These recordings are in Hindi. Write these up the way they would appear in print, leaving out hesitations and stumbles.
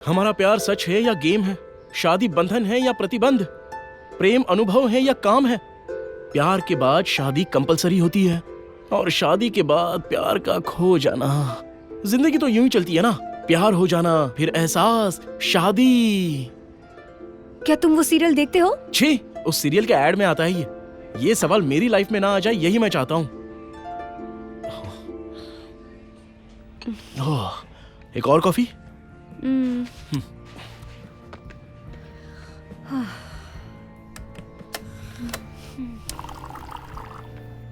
हमारा प्यार सच है या गेम है? शादी बंधन है या प्रतिबंध? प्रेम अनुभव है या काम है? प्यार के बाद शादी कंपलसरी होती है और शादी के बाद प्यार का खो जाना। जिंदगी तो यूं ही चलती है ना, प्यार हो जाना, फिर एहसास, शादी। क्या तुम वो सीरियल देखते हो? छी, उस सीरियल के ऐड में आता है ये सवाल मेरी लाइफ में ना आ जाए, यही मैं चाहता हूँ। एक और कॉफी?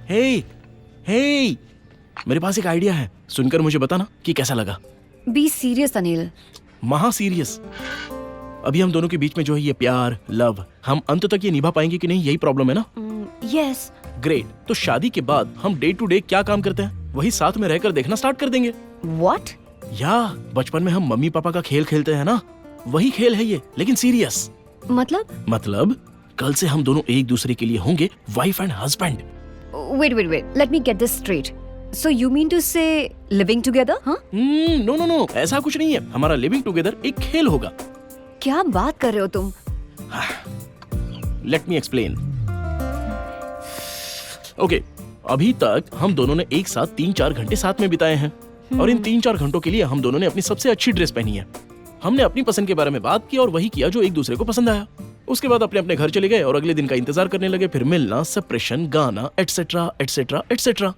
हे, मेरे पास एक आइडिया है, सुनकर मुझे बताना कि कैसा लगा। Be serious Anil. महा सीरियस। अभी हम दोनों के बीच में जो है ये प्यार, लव, हम अंत तक ये निभा पाएंगे कि नहीं, यही प्रॉब्लम है ना? यस। ग्रेट। तो शादी के बाद हम डे टू डे क्या काम करते हैं वही साथ में रहकर देखना स्टार्ट कर देंगे। व्हाट? या बचपन में हम मम्मी पापा का खेल खेलते हैं ना, वही खेल है ये, लेकिन सीरियस। मतलब कल से हम दोनों एक दूसरे के लिए होंगे wife and husband. Wait, let me get this straight. So you mean to say living together? हाँ? नो, ऐसा कुछ नहीं है। हमारा लिविंग टुगेदर एक खेल होगा। क्या बात कर रहे हो तुम? Let me explain. ओके, अभी तक हम दोनों ने एक साथ 3-4 घंटे साथ में बिताए हैं और इन 3-4 घंटों के लिए हम दोनों ने अपनी सबसे अच्छी ड्रेस पहनी है। हमने अपनी पसंद के बारे में बात की और वही किया जो एक दूसरे को पसंद आया। उसके बाद अपने अपने घर चले गए और अगले दिन का इंतजार करने लगे, फिर मिलना, सेपरेशन, गाना, एटसेट्रा एटसेट्रा एटसेट्रा।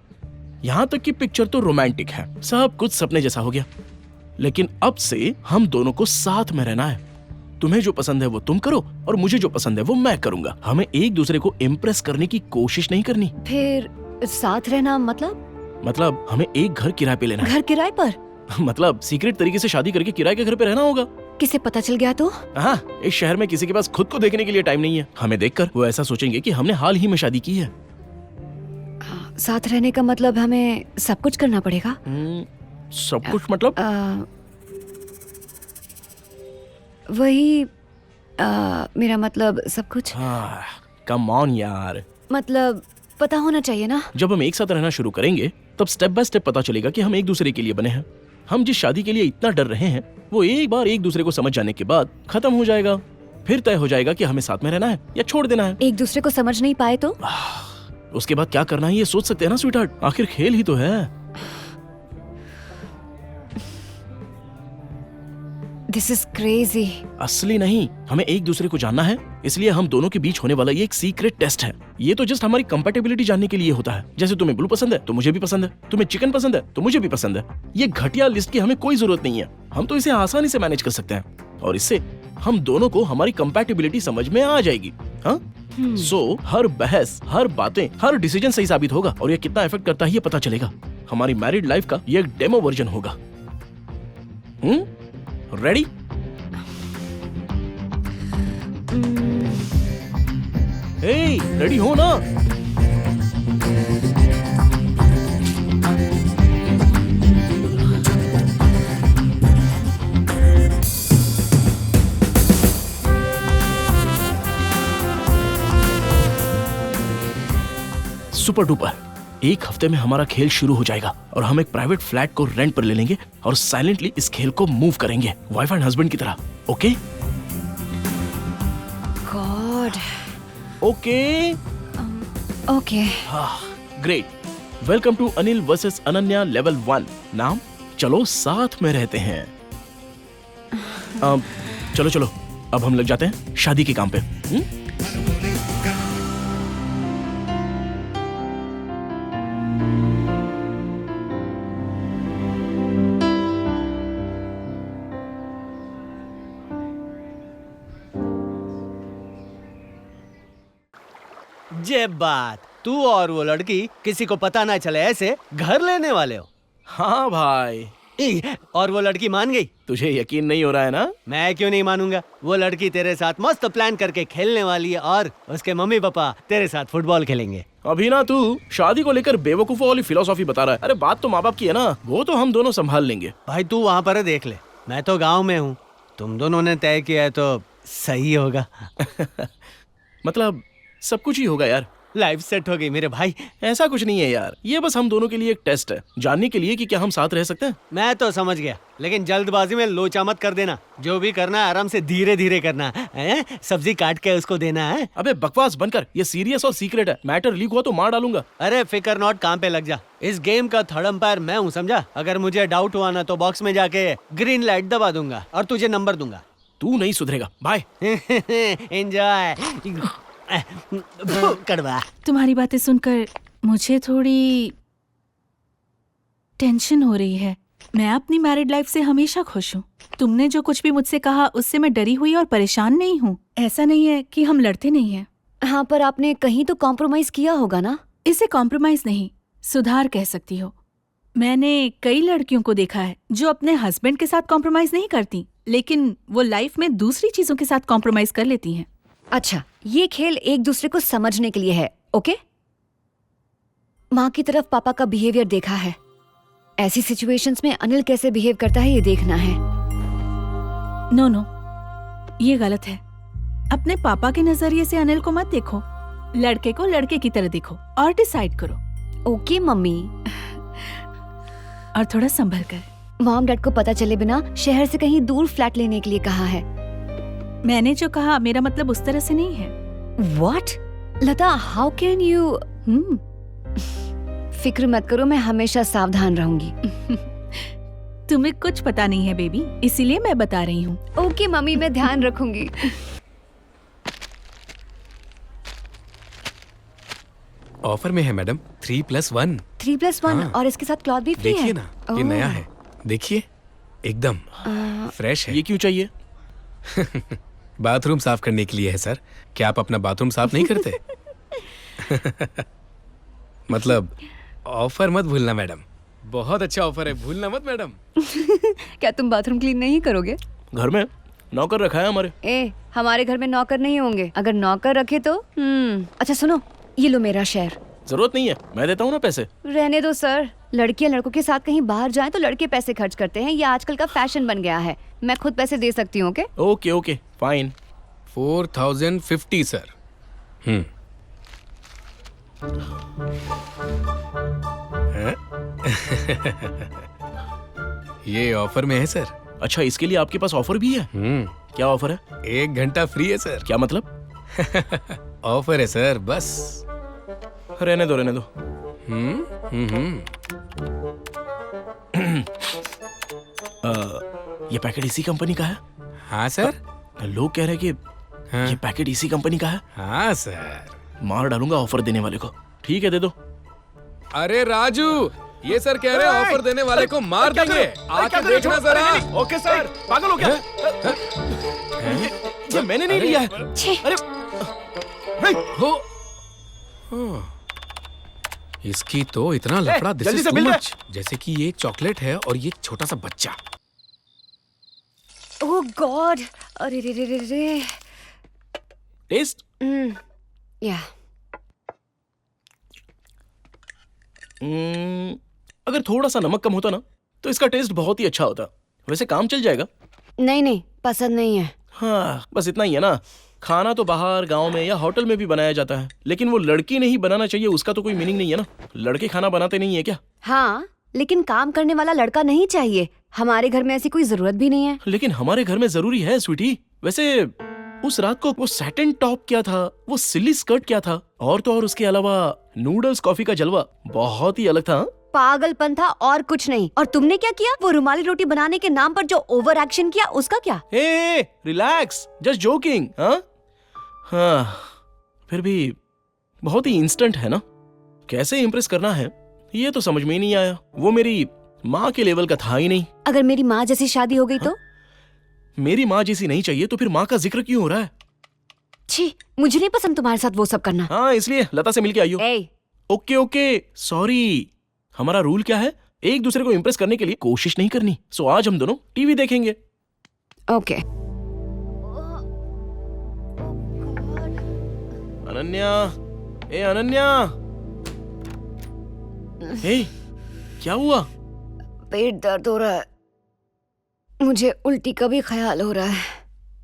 यहाँ तक की पिक्चर तो रोमांटिक है, सब कुछ सपने जैसा हो गया। लेकिन अब से हम दोनों को साथ में रहना है। तुम्हें जो पसंद है वो तुम करो और मुझे जो पसंद है वो मैं करूंगा। हमें एक दूसरे को इम्प्रेस करने की कोशिश नहीं करनी। फिर साथ रहना मतलब हमें एक घर किराए पे लेना है। घर किराए पर? मतलब सीक्रेट तरीके से शादी करके किराए के घर पे रहना होगा। किसे पता चल गया तो? हाँ, इस शहर में किसी के पास खुद को देखने के लिए टाइम नहीं है। हमें देखकर वो ऐसा सोचेंगे कि हमने हाल ही में शादी की है। साथ रहने का मतलब हमें सब कुछ करना पड़ेगा? सब कुछ मतलब? वही मेरा मतलब सब कुछ। कम ऑन यार, मतलब पता होना चाहिए ना। जब हम एक साथ रहना शुरू करेंगे तब स्टेप बाय स्टेप पता चलेगा कि हम एक दूसरे के लिए बने हैं। हम जिस शादी के लिए इतना डर रहे हैं वो एक बार एक दूसरे को समझ जाने के बाद खत्म हो जाएगा। फिर तय हो जाएगा कि हमें साथ में रहना है या छोड़ देना है। एक दूसरे को समझ नहीं पाए तो? उसके बाद क्या करना है ये सोच सकते हैं ना स्वीटहार्ट, आखिर खेल ही तो है। This is crazy. असली नहीं, हमें एक दूसरे को जानना है, इसलिए हम दोनों के बीच होने वाला ये एक सीक्रेट टेस्ट है। ये तो जस्ट हमारी कंपैटिबिलिटी जानने के लिए होता है। जैसे तुम्हें ब्लू पसंद है तो मुझे भी पसंद है, तुम्हें चिकन पसंद है तो मुझे भी पसंद है। ये घटिया लिस्ट की हमें कोई जरूरत नहीं है, हम तो इसे आसानी से मैनेज कर सकते हैं और इससे हम दोनों को हमारी कंपैटिबिलिटी समझ में आ जाएगी। हाँ? सो हर बहस, हर बातें, हर डिसीजन सही साबित होगा और ये कितना इफेक्ट करता है ये पता चलेगा। हमारी मैरिड लाइफ का ये एक डेमो वर्जन होगा। रेडी? हे, रेडी हो ना? सुपर डुपर, एक हफ्ते में हमारा खेल शुरू हो जाएगा और हम एक प्राइवेट फ्लैट को रेंट पर ले लेंगे और साइलेंटली इस खेल को मूव करेंगे वाइफ एंड हस्बैंड की तरह। Okay? God. Okay? Okay. Great. Welcome to Anil versus Ananya level 1। नाम? चलो साथ में रहते हैं। चलो अब हम लग जाते हैं शादी के काम पे। जे बात, तू और वो लड़की किसी को पता ना चले ऐसे घर लेने वाले हो? हाँ भाई। और वो लड़की मान गई? तुझे यकीन नहीं हो रहा है ना? मैं क्यों नहीं मानूंगा। वो लड़की तेरे साथ मस्त प्लान करके खेलने वाली है और उसके मम्मी पापा तेरे साथ फुटबॉल खेलेंगे। अभी ना तू शादी को लेकर बेवकूफों वाली फिलोसॉफी बता रहा है। अरे बात तो माँ बाप की है ना, वो तो हम दोनों संभाल लेंगे। भाई तू वहाँ पर देख ले, मैं तो गाँव में हूँ, तुम दोनों ने तय किया है तो सही होगा। मतलब सब कुछ ही होगा यार। लाइफ सेट हो गई मेरे भाई। ऐसा कुछ नहीं है यार, ये बस हम दोनों के लिए एक टेस्ट है, जानने के लिए कि क्या हम साथ रह सकते हैं। मैं तो समझ गया, लेकिन जल्दबाजी में लोचा मत कर देना। जो भी करना है आराम से धीरे धीरे करना है। सब्जी काट के उसको देना है। अबे बकवास बंद कर, ये सीरियस और सीक्रेट है, मैटर लीक हुआ तो मार डालूंगा। अरे फिकर नॉट, काम पे लग जा। इस गेम का थर्ड अंपायर मैं हूँ, समझा। अगर मुझे डाउट हुआ ना तो बॉक्स में जाके ग्रीन लाइट दबा दूंगा और तुझे नंबर दूंगा। तू नहीं सुधरेगा, बाय। एंजॉय। कड़वा। तुम्हारी बातें सुनकर मुझे थोड़ी टेंशन हो रही है। मैं अपनी मैरिड लाइफ से हमेशा खुश हूँ। तुमने जो कुछ भी मुझसे कहा उससे मैं डरी हुई और परेशान नहीं हूँ। ऐसा नहीं है कि हम लड़ते नहीं हैं। हाँ, पर आपने कहीं तो कॉम्प्रोमाइज किया होगा ना? इसे कॉम्प्रोमाइज नहीं, सुधार कह सकती हो। मैंने कई लड़कियों को देखा है जो अपने हस्बैंड के साथ कॉम्प्रोमाइज नहीं करती, लेकिन वो लाइफ में दूसरी चीजों के साथ कॉम्प्रोमाइज कर लेती हैं। अच्छा, ये खेल एक दूसरे को समझने के लिए है, ओके? माँ की तरफ पापा का बिहेवियर देखा है, ऐसी सिचुएशंस में अनिल कैसे बिहेव करता है ये देखना है। नो नो, ये गलत है। अपने पापा के नजरिए से अनिल को मत देखो, लड़के को लड़के की तरह देखो और डिसाइड करो। Okay mummy. और थोड़ा संभल कर। मॉम डैड को पता चले बिना शहर से कहीं दूर फ्लैट लेने के लिए कहा है। मैंने जो कहा मेरा मतलब उस तरह से नहीं है। What? Lata, how can you? फिक्र मत करो, मैं हमेशा सावधान रहूंगी। तुम्हें कुछ पता नहीं है बेबी, इसीलिए मैं बता रही हूँ। ओके मम्मी, मैं ध्यान रखूंगी। ऑफर में है मैडम, 3+1। 3+1 हाँ। और इसके साथ क्लॉथ भी फ्री है। देखिए ना, ये नया है, देखिए एकदम फ्रेश है। ये क्यों चाहिए? बाथरूम साफ करने के लिए है सर। क्या आप अपना बाथरूम साफ नहीं करते? मतलब ऑफर मत भूलना मैडम, बहुत अच्छा ऑफर है, भूलना मत मैडम। क्या तुम बाथरूम क्लीन नहीं करोगे? घर में नौकर रखा है हमारे। हमारे घर में नौकर नहीं होंगे। अगर नौकर रखे तो अच्छा सुनो, ये लो मेरा शेयर। जरूरत नहीं है, मैं देता हूँ ना पैसे। रहने दो सर, लड़कियां लड़कों के साथ कहीं बाहर जाएं तो लड़के पैसे खर्च करते हैं, ये आजकल का फैशन बन गया है। मैं खुद पैसे दे सकती हूँ। Okay okay okay fine. 4050 sir. ये ऑफर में है सर। अच्छा, इसके लिए आपके पास ऑफर भी है? क्या ऑफर है? 1 घंटा फ्री है सर। क्या मतलब? ऑफर है सर, बस। रहने दो रहने दो। ये पैकेट इसी कंपनी का है? हाँ सर। लोग कह रहे हैं कि हाँ। ये पैकेट इसी कंपनी का है। हाँ सर। मार डालूंगा ऑफर देने वाले को। ठीक है, दे दो। अरे राजू, ये सर कह रहे हैं ऑफर देने वाले को मार देंगे, आके देखना जरा। Okay sir. पागल हो क्या? ये मैंने नहीं लिया है। अरे हो इसकी तो इतना लफड़ा, दिस जल्दी इज से टू बिल दे। मच। जैसे कि ये एक चॉकलेट है और ये एक छोटा सा बच्चा। ओह गॉड, अरे रे रे रे रे। टेस्ट? या अगर थोड़ा सा नमक कम होता ना तो इसका टेस्ट बहुत ही अच्छा होता। वैसे काम चल जाएगा। नहीं, पसंद नहीं है। हाँ, बस इतना ही है ना। खाना तो बाहर गांव में या होटल में भी बनाया जाता है, लेकिन वो लड़की ने ही बनाना चाहिए, उसका तो कोई मीनिंग नहीं है ना। लड़के खाना बनाते नहीं है क्या? हाँ, लेकिन काम करने वाला लड़का नहीं चाहिए। हमारे घर में ऐसी कोई जरूरत भी नहीं है। लेकिन हमारे घर में जरूरी है स्वीटी। वैसे उस रात को वो सैटिन टॉप क्या था, वो सिली स्कर्ट क्या था, और तो और उसके अलावा नूडल्स कॉफी का जलवा बहुत ही अलग था। हाँ? पागलपन था और कुछ नहीं। और तुमने क्या किया? वो रुमाली रोटी बनाने के नाम पर जो ओवर एक्शन किया, उसका क्या? हे रिलैक्स, जस्ट जोकिंग। हाँ, फिर भी बहुत ही इंस्टेंट है ना। कैसे इम्प्रेस करना है ये तो समझ में ही नहीं आया। वो मेरी माँ के लेवल का था ही नहीं। अगर मेरी माँ जैसी शादी हो गई तो? मेरी माँ जैसी नहीं चाहिए तो फिर माँ का जिक्र क्यों हो रहा है? छी, मुझे नहीं पसंद तुम्हारे साथ वो सब करना। हाँ, इसलिए लता से मिलके आइयो। Okay okay sorry. हमारा रूल क्या है? एक दूसरे को इम्प्रेस करने के लिए कोशिश नहीं करनी। सो आज हम दोनों टीवी देखेंगे। ओके। अनन्या, ए अनन्या, हे क्या हुआ? पेट दर्द हो रहा है, मुझे उल्टी का भी ख्याल हो रहा है,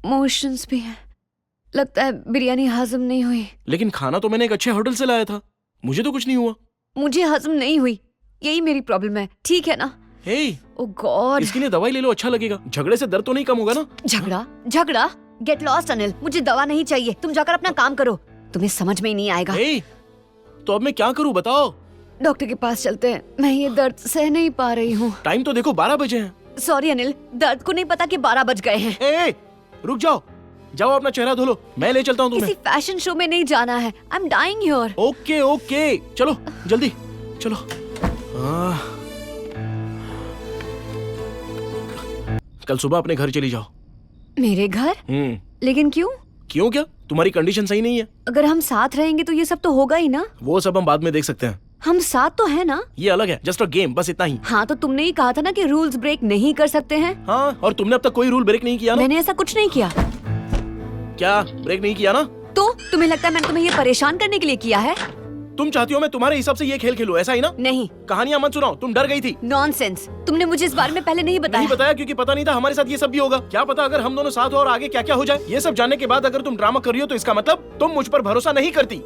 मोशंस भी है, लगता है बिरयानी हजम नहीं हुई। लेकिन खाना तो मैंने एक अच्छे होटल से लाया था, मुझे तो कुछ नहीं हुआ। मुझे हजम नहीं हुई, यही मेरी प्रॉब्लम है, ठीक है ना? हे, ओह गॉड। इसके लिए दवाई ले लो, अच्छा लगेगा। झगड़े से दर्द तो नहीं कम होगा ना? झगड़ा गेट लॉस्ट अनिल, मुझे दवा नहीं चाहिए, तुम जाकर अपना काम करो, तुम्हें समझ में ही नहीं आएगा। हे, तो अब मैं क्या करूं बताओ? डॉक्टर के पास चलते हैं, मैं ये दर्द सह नहीं पा रही हूँ। टाइम तो देखो 12 बजे हैं। सॉरी अनिल, दर्द को नहीं पता कि 12 बज गए हैं। ए, रुक जाओ, जाओ अपना चेहरा धो लो, मैं ले चलता हूँ किसी तुम्हें। फैशन शो में नहीं जाना है, I am dying here. Okay okay, चलो जल्दी चलो। कल सुबह अपने घर चली जाओ। मेरे घर? लेकिन क्यों? क्यों क्या? तुम्हारी कंडीशन सही नहीं है। अगर हम साथ रहेंगे तो ये सब तो होगा ही ना। वो सब हम बाद में देख सकते हैं, हम साथ तो है ना। ये अलग है, जस्ट अ गेम, बस इतना ही। हाँ तो तुमने ही कहा था ना कि रूल्स ब्रेक नहीं कर सकते हैं। हाँ, और तुमने अब तक कोई रूल ब्रेक नहीं किया ना? मैंने ऐसा कुछ नहीं किया। क्या ब्रेक नहीं किया ना? तो तुम्हें लगता है मैंने तुम्हें ये परेशान करने के लिए किया है? तुम चाहती हो मैं तुम्हारे हिसाब से ये खेल खेलूं, ऐसा ही ना? नहीं। कहानियां मत सुनाओ, तुम डर गई थी। नॉनसेंस, तुमने मुझे इस बारे में पहले नहीं बताया। नहीं बताया क्योंकि पता नहीं था हमारे साथ ये सब भी होगा। क्या पता अगर हम दोनों साथ हो और आगे क्या क्या हो जाए। ये सब जानने के बाद अगर तुम ड्रामा कर रही हो तो इसका मतलब तुम मुझ पर भरोसा नहीं करती।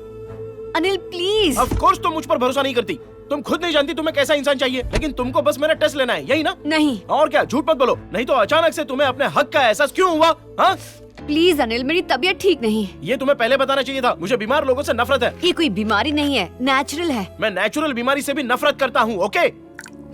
अनिल प्लीज। ऑफ कोर्स तुम मुझ पर भरोसा नहीं करती। तुम खुद नहीं जानती तुम्हें कैसा इंसान चाहिए, लेकिन तुमको बस मेरा टेस्ट लेना है, यही ना? नहीं। और क्या, झूठ मत बोलो, नहीं तो अचानक से तुम्हें अपने हक का एहसास क्यों हुआ? हाँ, प्लीज अनिल, मेरी तबीयत ठीक नहीं। ये तुम्हें पहले बताना चाहिए था। मुझे बीमार लोगों से नफरत है। ये कोई बीमारी नहीं है, नेचुरल है। मैं नेचुरल बीमारी से भी नफरत करता हूँ। ओके?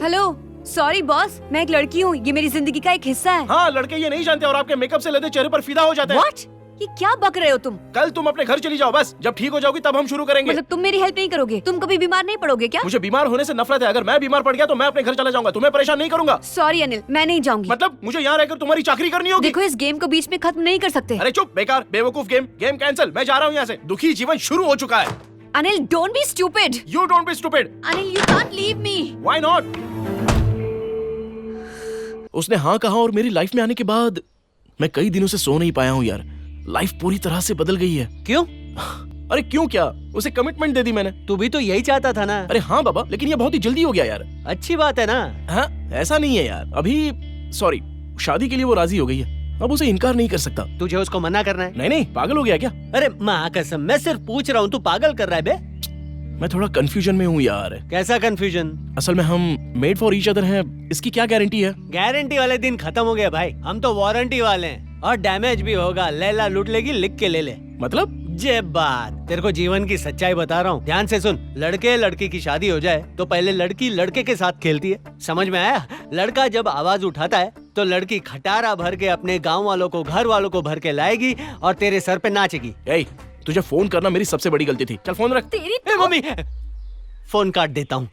हेलो, सॉरी बॉस, मैं एक लड़की हूँ, ये मेरी जिंदगी का एक हिस्सा है। हाँ, लड़के ये नहीं जानते और आपके मेकअप से लदे चेहरे पर फिदा हो जाते हैं। What? ये क्या बक रहे हो तुम? कल तुम अपने घर चली जाओ, बस जब ठीक हो जाओगी तब हम शुरू करेंगे। मतलब तुम मेरी हेल्प नहीं करोगे? तुम कभी बीमार नहीं पड़ोगे क्या? मुझे बीमार होने से नफरत है। अगर मैं बीमार पड़ गया तो मैं अपने घर चला जाऊंगा, तुम्हें परेशान नहीं करूंगा। सॉरी अनिल, मैं नहीं जाऊंगी। मतलब मुझे यहाँ रहकर तुम्हारी चाकरी करनी होगी? देखो, इस गेम को बीच में खत्म नहीं कर सकते। अरे चुप, बेकार बेवकूफ गेम। गेम कैंसिल, मैं जा रहा हूँ यहाँ से। दुखी जीवन शुरू हो चुका है। Anil don't be stupid. You don't be stupid. Anil you can't leave me. Why not? उसने हाँ कहा और मेरी लाइफ में आने के बाद मैं कई दिनों से सो नहीं पाया हूँ यार। लाइफ पूरी तरह से बदल गई है। क्यों? अरे क्यों क्या, उसे कमिटमेंट दे दी मैंने। तू भी तो यही चाहता था ना। अरे हाँ बाबा, लेकिन ये बहुत ही जल्दी हो गया यार। अच्छी बात है ना। हाँ, ऐसा नहीं है यार। अभी सॉरी, शादी के लिए वो राजी हो गई है, अब उसे इनकार नहीं कर सकता। तुझे उसको मना करना है? नहीं नहीं, पागल हो गया क्या? अरे माँ कसम, मैं सिर्फ पूछ रहा हूँ, तू पागल कर रहा है बे? मैं थोड़ा कंफ्यूजन में हूँ यार। कैसा कंफ्यूजन? असल में हम मेड फॉर ईच अदर हैं, इसकी क्या गारंटी है? गारंटी वाले दिन खत्म हो गया भाई, हम तो वारंटी वाले हैं। और डैमेज भी होगा, लैला लूट लेगी, लिख के ले ले। मतलब? जे बात, तेरे को जीवन की सच्चाई बता रहा हूँ, ध्यान से सुन। लड़के लड़की की शादी हो जाए तो पहले लड़की लड़के के साथ खेलती है, समझ में आया? लड़का जब आवाज उठाता है तो लड़की खटारा भर के अपने गाँव वालों को, घर वालों को भर के लाएगी और तेरे सर पे नाचेगी। तुझे फोन करना मेरी सबसे बड़ी गलती थी। चल फोन रख। तेरी मम्मी, फोन काट देता हूँ।